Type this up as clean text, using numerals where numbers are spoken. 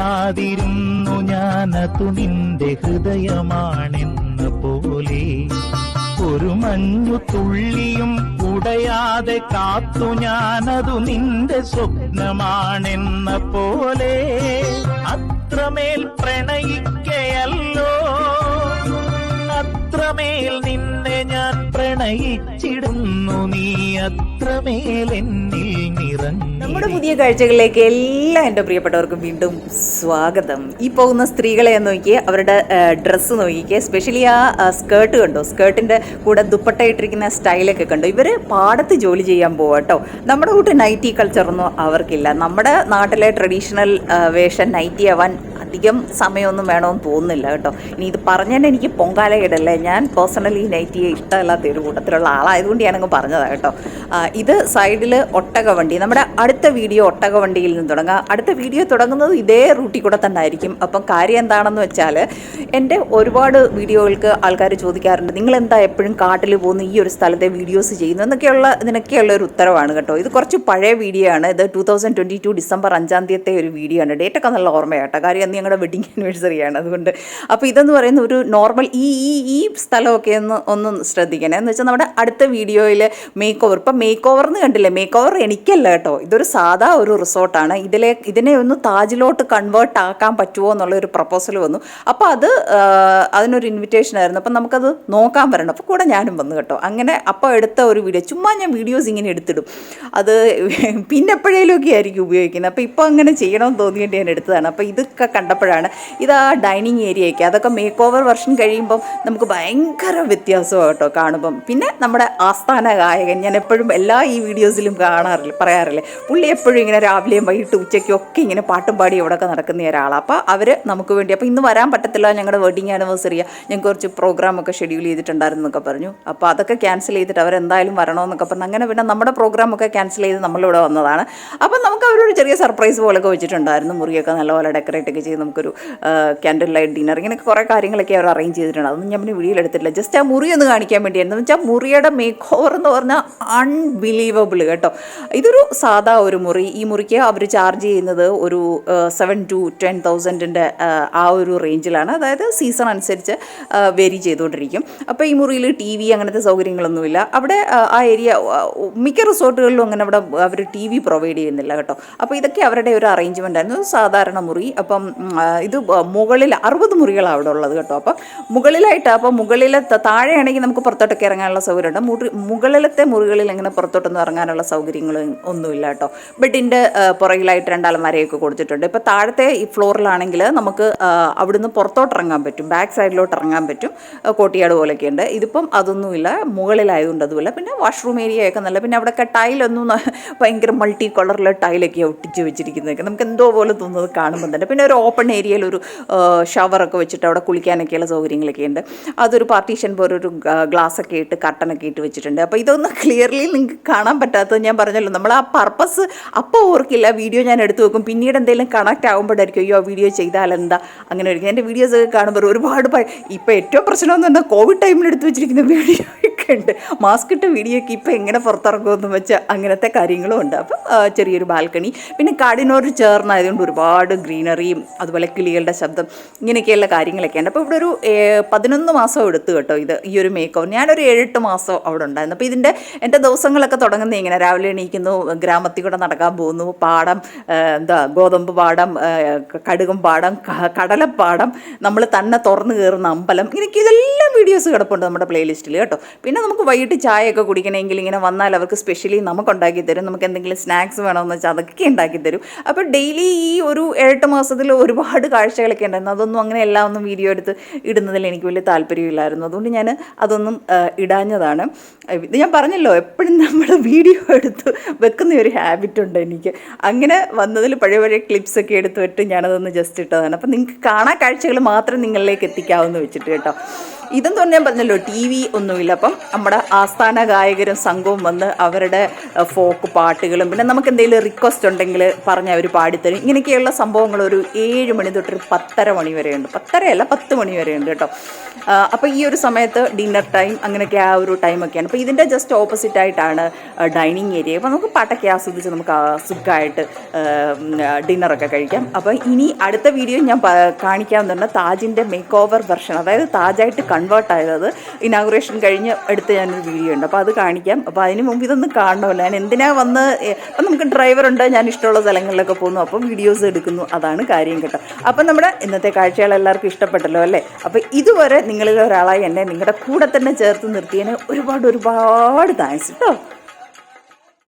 അറിയാതിരുന്നു ഞാനതു നിന്റെ ഹൃദയമാണെന്ന പോലെ. ഒരു മഞ്ഞു തുള്ളിയും ഉടയാതെ കാത്തു ഞാനതു നിന്റെ സ്വപ്നമാണെന്ന പോലെ. അത്രമേൽ പ്രണയിക്കയല്ലോ, അത്രമേൽ നിന്നെ ഞാൻ പ്രണയിച്ചിടുന്നു, നീ അത്രമേൽ എന്നിൽ നിറഞ്ഞു. നമ്മുടെ പുതിയ കാഴ്ചകളിലേക്ക് എല്ലാ എൻ്റെ പ്രിയപ്പെട്ടവർക്കും വീണ്ടും സ്വാഗതം. ഈ പോകുന്ന സ്ത്രീകളെ നോക്കിയേ, അവരുടെ ഡ്രസ്സ് നോക്കിയേ, സ്പെഷ്യലി ആ സ്കേർട്ട് കണ്ടോ, സ്കേർട്ടിൻ്റെ കൂടെ ദുപ്പട്ട ഇട്ടിരിക്കുന്ന സ്റ്റൈലൊക്കെ കണ്ടോ. ഇവർ പാടത്ത് ജോലി ചെയ്യാൻ പോവാ കേട്ടോ. നമ്മുടെ കൂട്ട് നൈറ്റി കൾച്ചറൊന്നും അവർക്കില്ല. നമ്മുടെ നാട്ടിലെ ട്രഡീഷണൽ വേഷം നൈറ്റി ആവാൻ അധികം സമയമൊന്നും വേണമെന്ന് തോന്നുന്നില്ല കേട്ടോ. ഇനി ഇത് പറഞ്ഞാൽ എനിക്ക് പൊങ്കാലയിടല്ലേ, ഞാൻ പേഴ്സണലി നൈറ്റിയെ ഇഷ്ടമല്ലാത്ത ഒരു കൂട്ടത്തിലുള്ള ആളായതുകൊണ്ട് ഞാനങ്ങ് പറഞ്ഞതാണ് കേട്ടോ. ഇത് സൈഡിൽ ഒട്ടകവണ്ടി. നമ്മുടെ അടുത്ത വീഡിയോ ഒട്ടകവണ്ടിയിൽ നിന്ന് തുടങ്ങാം. അടുത്ത വീഡിയോ തുടങ്ങുന്നത് ഇതേ റൂട്ടിൽ കൂടെ തന്നെ ആയിരിക്കും. അപ്പം കാര്യം എന്താണെന്ന് വെച്ചാൽ, എൻ്റെ ഒരുപാട് വീഡിയോകൾക്ക് ആൾക്കാർ ചോദിക്കാറുണ്ട്, നിങ്ങളെന്താ എപ്പോഴും കാട്ടിൽ പോകുന്നു, ഈ ഒരു സ്ഥലത്തെ വീഡിയോസ് ചെയ്യുന്നു ഇതിനൊക്കെയുള്ള ഒരു ഉത്തരവാണ് കേട്ടോ. ഇത് കുറച്ച് പഴയ വീഡിയോ ആണ്. ഇത് 2022 ഡിസംബർ 5 ഒരു വീഡിയോ ആണ്. ഡേറ്റൊക്കെ നല്ല ഓർമ്മയാട്ടോ, കാര്യം അന്ന് ഞങ്ങളുടെ വെഡിങ് ആനിവേഴ്സറിയാണ്. അതുകൊണ്ട് അപ്പോൾ ഇതെന്ന് പറയുന്ന ഒരു നോർമൽ ഈ സ്ഥലമൊക്കെ ഒന്ന് ശ്രദ്ധിക്കണേ. എന്ന് വെച്ചാൽ നമ്മുടെ അടുത്ത വീഡിയോയിൽ മേക്ക് ഓവർ. ഇപ്പം മേക്ക് ഓവർന്ന് കണ്ടില്ലേ, മേക്ക് ഓവർ എനിക്കല്ല കേട്ടോ, ഇതൊരു സാധാ ഒരു റിസോർട്ടാണ്. ഇതിനെ ഒന്ന് താജിലോട്ട് കൺവേർട്ട് ആക്കാൻ പറ്റുമോ എന്നുള്ളൊരു പ്രപ്പോസൽ വന്നു. അപ്പോൾ അതിനൊരു ഇൻവിറ്റേഷൻ ആയിരുന്നു. അപ്പം നമുക്കത് നോക്കാൻ വരണം. അപ്പോൾ കൂടെ ഞാനും വന്നു കേട്ടോ. അങ്ങനെ അപ്പോൾ എടുത്ത ഒരു വീഡിയോ, ചുമ്മാ ഞാൻ വീഡിയോസ് ഇങ്ങനെ എടുത്തിടും, അത് പിന്നെ എപ്പോഴേലുമൊക്കെ ആയിരിക്കും ഉപയോഗിക്കുന്നത്. അപ്പോൾ ഇപ്പോൾ അങ്ങനെ ചെയ്യണമെന്ന് തോന്നിയിട്ട് ഞാൻ എടുത്തതാണ്. അപ്പോൾ ഇതൊക്കെ കണ്ടപ്പോഴാണ്, ഇതാ ഡൈനിങ് ഏരിയയൊക്കെ, അതൊക്കെ മേക്ക് ഓവർ വെർഷൻ കഴിയുമ്പം നമുക്ക് ഭയങ്കര വ്യത്യാസമാണ് കേട്ടോ കാണുമ്പം. പിന്നെ നമ്മുടെ ആസ്ഥാന ഗായകൻ, ഞാൻ എപ്പോഴും എല്ലാ ഈ വീഡിയോസിലും പറയാറില്ലേ, പുള്ളി എപ്പോഴും ഇങ്ങനെ രാവിലെയും വൈകിട്ട് ഉച്ചയ്ക്കും ഒക്കെ ഇങ്ങനെ പാട്ടും പാടി ഇവിടെയൊക്കെ നടക്കുന്ന ഒരാളാണ്. അപ്പോൾ അവർ നമുക്ക് വേണ്ടി, അപ്പോൾ ഇന്ന് വരാൻ പറ്റത്തില്ല, ഞങ്ങളുടെ വെഡിങ് ആനിവേഴ്സറിയാണ്, ഞങ്ങൾക്ക് കുറച്ച് പ്രോഗ്രാമൊക്കെ ഷെഡ്യൂൾ ചെയ്തിട്ടുണ്ടായിരുന്നു എന്നൊക്കെ പറഞ്ഞു. അപ്പോൾ അതൊക്കെ ക്യാൻസൽ ചെയ്തിട്ട് അവരെന്തായാലും വരണമെന്നൊക്കെ പറഞ്ഞു. അങ്ങനെ പിന്നെ നമ്മുടെ പ്രോഗ്രാമൊക്കെ ക്യാൻസൽ ചെയ്ത് നമ്മളിവിടെ വന്നതാണ്. അപ്പം നമുക്ക് അവരൊരു ചെറിയ സർപ്രൈസ് പോലെയൊക്കെ വെച്ചിട്ടുണ്ടായിരുന്നു. മുറിയൊക്കെ നല്ലപോലെ ഡെക്കറേറ്റ് ഒക്കെ ചെയ്ത് നമുക്കൊരു ക്യാൻഡിൽ ലൈറ്റ് ഡിന്നർ, ഇങ്ങനെയൊക്കെ കുറേ കാര്യങ്ങളൊക്കെ അവർ അറേഞ്ച് ചെയ്തിട്ടുണ്ട്. അതൊന്നും ഞാൻ പിന്നെ വീഡിയോയിൽ എടുത്തിട്ടില്ല, ജസ്റ്റ് ആ മുറി ഒന്ന് കാണിക്കാൻ വേണ്ടിയായിരുന്നു. എന്ന് വെച്ചാൽ മുറിയുടെ മേക്ക് ഓവർ എന്ന് പറഞ്ഞാൽ അൺബിലീവബിൾ കേട്ടോ. ഇതൊരു സാധാ ഒരു മുറി. ഈ മുറിക്ക് അവർ ചാർജ് ചെയ്യുന്നത് ഒരു 7,000 to 10,000 ആ ഒരു റേഞ്ചിലാണ്. അതായത് സീസൺ അനുസരിച്ച് വേരി ചെയ്തുകൊണ്ടിരിക്കും. അപ്പോൾ ഈ മുറിയിൽ TV അങ്ങനത്തെ സൗകര്യങ്ങളൊന്നുമില്ല. അവിടെ ആ ഏരിയ മിക്ക റിസോർട്ടുകളിലും അങ്ങനെ അവിടെ അവർ TV പ്രൊവൈഡ് ചെയ്യുന്നില്ല കേട്ടോ. അപ്പോൾ ഇതൊക്കെ അവരുടെ ഒരു അറേഞ്ച്മെൻ്റ് ആയിരുന്നു, സാധാരണ മുറി. അപ്പം ഇത് മുകളിൽ 60 മുറികളാണ് അവിടെ ഉള്ളത് കേട്ടോ. അപ്പം മുകളിലായിട്ട്, അപ്പോൾ മുകളിലെ താഴെയാണെങ്കിൽ നമുക്ക് പുറത്തോട്ടൊക്കെ ഇറങ്ങാനുള്ള സൗകര്യമുണ്ട്. മുകളിലത്തെ മുറികളിൽ അങ്ങനെ പുറത്തോട്ടൊന്നും ഇറങ്ങാനുള്ള സൗകര്യങ്ങളും ഒന്നുമില്ല കേട്ടോ. ബെഡിൻ്റെ പുറകിലായിട്ട് 2 അലമാരയൊക്കെ കൊടുത്തിട്ടുണ്ട്. ഇപ്പോൾ താഴത്തെ ഈ ഫ്ലോറിലാണെങ്കിൽ നമുക്ക് അവിടുന്ന് പുറത്തോട്ട് ഇറങ്ങാൻ പറ്റും, ബാക്ക് സൈഡിലോട്ട് ഇറങ്ങാൻ പറ്റും, കോട്ടിയാട് പോലെയൊക്കെ ഉണ്ട്. ഇതിപ്പം അതൊന്നുമില്ല, മുകളിലായതുകൊണ്ട് അതുമില്ല. പിന്നെ വാഷ്റൂം ഏരിയയൊക്കെ നല്ല, പിന്നെ അവിടെയൊക്കെ ടൈലൊന്നും ഭയങ്കര മൾട്ടി കളറിലെ ടൈലൊക്കെ ഒട്ടിച്ച് വെച്ചിരിക്കുന്നതൊക്കെ നമുക്ക് എന്തോ പോലെ തോന്നുന്നത് കാണുമ്പോൾ തന്നെ. പിന്നെ ഒരു ഓപ്പൺ ഏരിയയിൽ ഒരു ഷവറൊക്കെ വെച്ചിട്ട് അവിടെ കുളിക്കാനൊക്കെയുള്ള സൗകര്യങ്ങളൊക്കെ ഉണ്ട്. അതൊരു പാർട്ടീഷൻ പോലെ ഒരു ഗ്ലാസ്സൊക്കെ ഇട്ട് കർട്ടനൊക്കെ ഇട്ട് വെച്ചിട്ടുണ്ട്. അപ്പോൾ ഇതൊന്നും ക്ലിയർലി നിങ്ങൾക്ക് കാണാൻ പറ്റാത്തത് ഞാൻ പറഞ്ഞല്ലോ, നമ്മൾ ആ പർപ്പസ് അപ്പോൾ ഓർക്കില്ല, വീഡിയോ ഞാൻ എടുത്തു വെക്കും, പിന്നീട് എന്തെങ്കിലും കണക്റ്റ് ആകുമ്പോഴായിരിക്കും അയ്യോ ആ വീഡിയോ ചെയ്താലെന്താ അങ്ങനെ ഒരിക്കും. എൻ്റെ വീഡിയോസൊക്കെ കാണുമ്പോൾ ഒരുപാട് ഇപ്പോൾ ഏറ്റവും പ്രശ്നമെന്ന് പറഞ്ഞാൽ കോവിഡ് ടൈമിൽ എടുത്ത് വെച്ചിരിക്കുന്ന വീഡിയോ ഒക്കെ ഉണ്ട്. മാസ്ക് ഇട്ട വീഡിയോ ഒക്കെ ഇപ്പോൾ എങ്ങനെ പുറത്തിറക്കുമെന്ന് വെച്ചാൽ അങ്ങനത്തെ കാര്യങ്ങളും ഉണ്ട്. അപ്പം ചെറിയൊരു ബാൽക്കണി, പിന്നെ കാടിനോട് ചേർന്നായതുകൊണ്ട് ഒരുപാട് ഗ്രീനറിയും അതുപോലെ കിളികളുടെ ശബ്ദം, ഇങ്ങനെയൊക്കെയുള്ള കാര്യങ്ങളൊക്കെ ഉണ്ട്. അപ്പോൾ ഇവിടെ ഒരു 11 മാസം എടുത്തു കേട്ടോ ഈ ഒരു മേക്ക് ഓവർ. ഞാനൊരു 7-8 മാസം അവിടെ ഉണ്ടായിരുന്നു. അപ്പോൾ എൻ്റെ ദിവസങ്ങളൊക്കെ തുടങ്ങുന്നത് ഇങ്ങനെ, രാവിലെ എണീക്കുന്നു, ഗ്രാമത്തിൽ കൂടെ നടക്കാൻ പോകുന്നു, പാടം, ഗോതമ്പ് പാടം, കടുകും പാടം, കടലപ്പാടം, നമ്മൾ തന്നെ തുറന്ന് കയറുന്ന അമ്പലം, ഇങ്ങനെയൊക്കെ ഇതെല്ലാം വീഡിയോസ് കിടപ്പുണ്ട് നമ്മുടെ പ്ലേലിസ്റ്റിൽ കേട്ടോ. പിന്നെ നമുക്ക് വൈകിട്ട് ചായയൊക്കെ കുടിക്കണമെങ്കിൽ ഇങ്ങനെ വന്നാൽ അവർക്ക് സ്പെഷ്യലി നമുക്ക് ഉണ്ടാക്കി തരും. നമുക്ക് എന്തെങ്കിലും സ്നാക്സ് വേണമെന്ന് വെച്ചാൽ അതൊക്കെ ഉണ്ടാക്കി തരും. അപ്പോൾ ഡെയിലി ഈ ഒരു 7-8 മാസത്തിൽ ഒരുപാട് കാഴ്ചകളൊക്കെ ഉണ്ടായിരുന്നു. അതൊന്നും അങ്ങനെ എല്ലാം ഒന്നും വീഡിയോ എടുത്ത് ഇടുന്നതിൽ എനിക്ക് വലിയ താല്പര്യമില്ലായിരുന്നു. അതുകൊണ്ട് ഞാൻ അതൊന്നും ഇടാഞ്ഞതാണ്. ഇത് ഞാൻ പറഞ്ഞല്ലോ, എപ്പോഴും നമ്മൾ വീഡിയോ എടുത്ത് വെക്കുന്ന ഒരു ഹാബിറ്റ് ഉണ്ട് എനിക്ക്. അങ്ങനെ വന്നതിൽ പഴയ ക്ലിപ്സൊക്കെ എടുത്ത് വിട്ട് ഞാനതൊന്ന് ജസ്റ്റ് ഇട്ടതാണ്. അപ്പം നിങ്ങൾക്ക് കാണാൻ കാഴ്ചകൾ മാത്രം നിങ്ങളിലേക്ക് എത്തിക്കാമെന്ന് വെച്ചിട്ട് കേട്ടോ. ഇതെന്ന് പറഞ്ഞാൽ പറഞ്ഞല്ലോ TV ഒന്നുമില്ല. അപ്പം നമ്മുടെ ആസ്ഥാന ഗായകരും സംഘവും വന്ന് അവരുടെ ഫോക്ക് പാട്ടുകളും പിന്നെ നമുക്ക് എന്തെങ്കിലും റിക്വസ്റ്റ് ഉണ്ടെങ്കിൽ പറഞ്ഞ് അവർ പാടിത്തരും. ഇങ്ങനെയൊക്കെയുള്ള സംഭവങ്ങൾ ഒരു 7 മണി തൊട്ടൊരു 10:30 മണി വരെയുണ്ട്. 10:30 10 മണി വരെയുണ്ട് കേട്ടോ. അപ്പോൾ ഈ ഒരു സമയത്ത് ഡിന്നർ ടൈം അങ്ങനെയൊക്കെ ആ ഒരു ടൈമൊക്കെയാണ്. അപ്പോൾ ഇതിൻ്റെ ജസ്റ്റ് ഓപ്പോസിറ്റ് ആയിട്ടാണ് ഡൈനിങ് ഏരിയ. അപ്പോൾ നമുക്ക് പാട്ടൊക്കെ ആസ്വദിച്ച് നമുക്ക് സുഖമായിട്ട് ഡിന്നറൊക്കെ കഴിക്കാം. അപ്പോൾ ഇനി അടുത്ത വീഡിയോ ഞാൻ കാണിക്കാമെന്ന് പറഞ്ഞാൽ താജിൻ്റെ മേക്ക് ഓവർ വെർഷൻ, അതായത് താജായിട്ട് കൺവേർട്ട് ആയത് ഇനാഗുറേഷൻ കഴിഞ്ഞ് എടുത്ത് ഞാനൊരു വീഡിയോ ഉണ്ട്. അപ്പോൾ അത് കാണിക്കാം. അപ്പോൾ അതിന് മുമ്പ് ഇതൊന്നും കാണണമല്ലോ. ഞാൻ എന്തിനാ വന്ന് അപ്പം നമുക്ക് ഡ്രൈവറുണ്ട്, ഞാൻ ഇഷ്ടമുള്ള സ്ഥലങ്ങളിലൊക്കെ പോകുന്നു, അപ്പോൾ വീഡിയോസ് എടുക്കുന്നു, അതാണ് കാര്യം കേട്ടോ. അപ്പം നമ്മുടെ ഇന്നത്തെ കാഴ്ചകൾ എല്ലാവർക്കും ഇഷ്ടപ്പെട്ടല്ലോ അല്ലേ? അപ്പോൾ ഇതുവരെ നിങ്ങളിൽ ഒരാളായി എന്നെ നിങ്ങളുടെ കൂടെ തന്നെ ചേർത്ത് നിർത്തിയതിന് ഒരുപാട് താങ്ക്സ് കേട്ടോ.